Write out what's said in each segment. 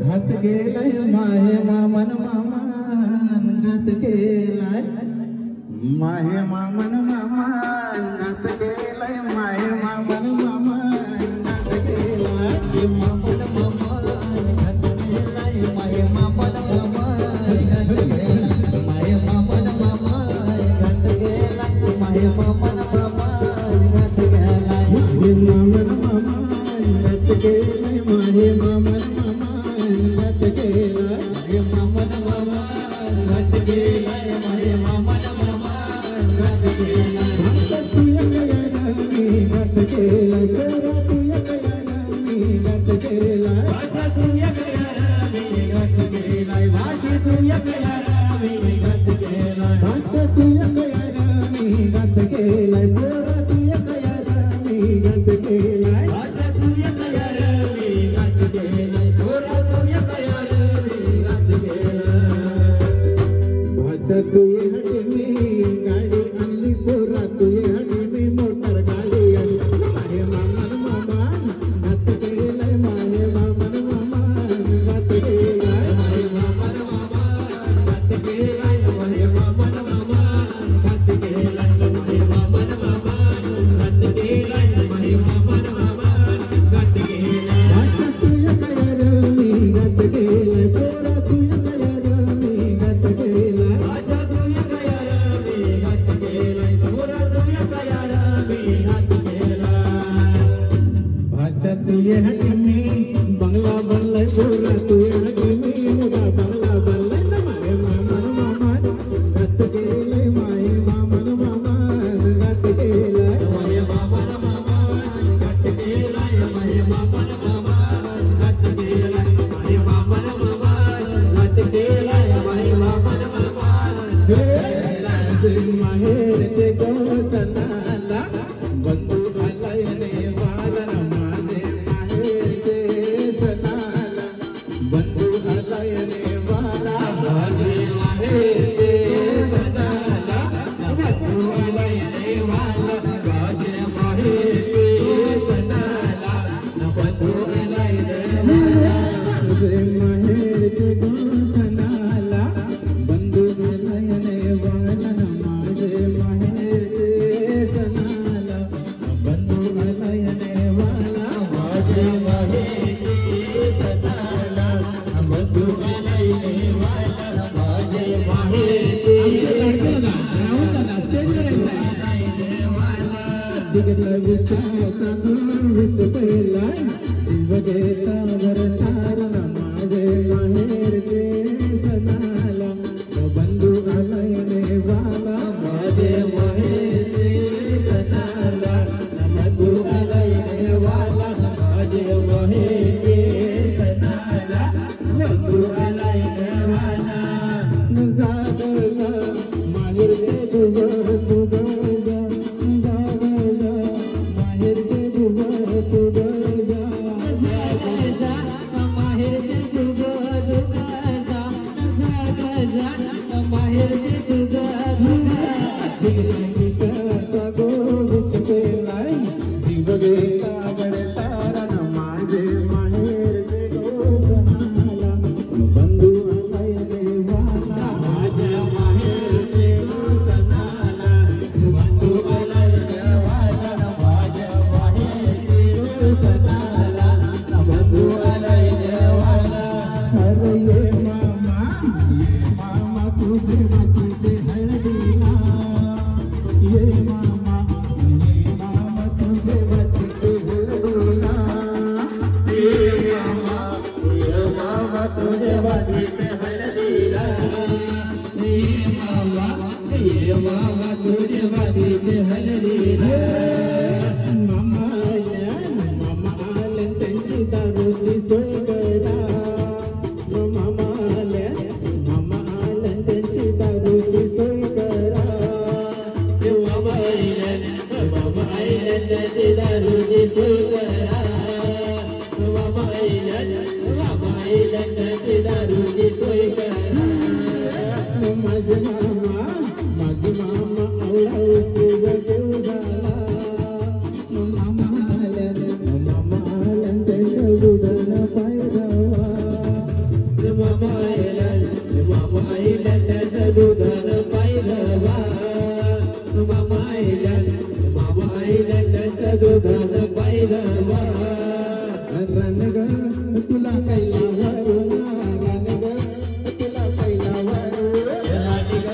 घात केलाय माहे मामन मामान घात केलाय माहे मामन मामान घात केलाय माहे मामन मामान घात केलाय मामन मामान घात केलाय माहे मामन मामान घात केलाय माहे मामन मामान घात केलाय माहे मामन मामान घात केलाय माहे मामन मामान घात केलाय माहे मामन घात केलाय माहे मामन मामान घात केलाय माहे मामन मामान घात केलाय तुया कयाला मी घात केलाय तोरा तुया कयाला मी घात केलाय भाषा तुया कयाला मी घात केलाय भाषा तुया कयाला मी घात केलाय भाषा तुया कयाला मी घात केलाय तोरा तुया कयाला मी घात केलाय भाषा तुया कयाला मी घात केलाय तोरा तुया कयाला मी घात केलाय भाषा तुये हटे मी गाडी आणली तोरा तुये हटे मी मोटर गाडी आणली माहे मामन मामान घात केलाय माहे मामन मामान घात केलाय माहे मामन मामान घात केलाय माहे मामन मामान घात केलाय माहे मामन मामान घात केलाय माहे मामन मामान घात केलाय भाषा तुया कयाला मी घात केलाय तोरा तुया कयाला मी घात केलाय भाषा तुया कयाला मी घात केलाय तोरा तुया कयाला मी घात केलाय भाषा तुये हटे मी बंगला बनलाय तोरा तुये हटे मी मोठा बंगला बनलाय ना माहे मामन मामान घात केलाय माहे मामन मामान घात केलाय माहे मामन मामान घात केलाय माहे मामन मामान घात केलाय माहे मामन मामान घात केलाय माहे मामन मामान माहेरचे गोसनाला बंधू आलाय देवाला माझे माहेरचे सनाला बंधू आलाय देवाला माझे माहेरचे सनाला बंधू आलाय देवाला माझे माहेरचे सनाला बंधू आलाय देवाला माझे माहेरचे गोसनाला बंधू आलाय देवाला माझे माहेरचे सनाला बंधू आलाय देवाला माझे माहेरचे सनाला बंधू आलाय देवाला माझे माहेरचे दिगला विश्वासा विश्व पहिलाय जीव घेता वरतारला माझे माहेरचे सनाला बंधू आलाय देवाला माझे माहेरचे सनाला बंधू आलाय देवाला माझे माहेरचे सनाला बंधू आलाय देवाला जा माहेरचे तुझं तुझं जा माहेरचे तुझं तुझं जा माहेरचे तुझं तुझं जा माहेरचे तुझं विषाचा गो विष केलाय जीव घेता गडतारा माझे माहेरचे गो सनाला बंधू आलाय देवाला माझे माहेरचे गो सनाला बंधू आलाय देवाला माझे माहेरचे गो सनाला बंधू आलाय देवाला अरे ये मामा तुझे वाचीचे हळदीला ये मामा तुझे वाचीचे हळदीला ये मामा तुझे वाचीचे हळदीला ये मामा तुझे वाचीचे हळदीला मामा आल्या त्यांची दारूची सोय करा मामा आल्या त्यांची दारूची सोय करा मामा आल्या त्यांची दारूची सोय करा मामा आल्या त्यांची दारूची सोय करा माझे मामा आवडा उशीर देऊ झाला मामा आल्या त्यांच्या दुधाला पाय जावा जोगान पाहिलं वा रण ग तुला कैला वरून रण ग तुला कैला वरून राणी ग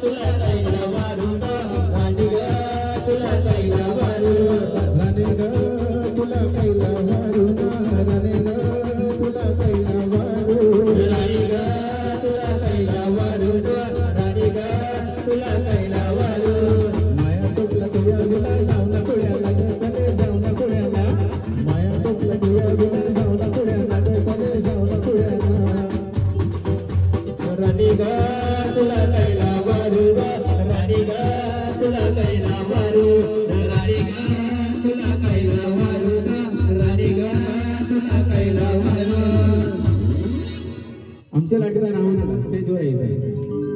तुला कैला वारून राणी ग तुला कैला वारून रण ग तुला कैला वरून रण ग तुला कैला वरून राणी ग तुला कैला वारून राणी ग तुला कैला वारून माया टोपला तुझ्या विना जाऊन पुण्याला सगळे जाऊन पुण्याला माया टोपला तुझ्या विना जाऊन पुण्याला सगळे जाऊन पुण्याला राणी ग तुला कैला वारून राणी ग तुला कैला वारून राणी ग तुला कैला वारून राणी ग तुला कैला वारून आमच्या लाटेला राहून स्टेजवर यायचं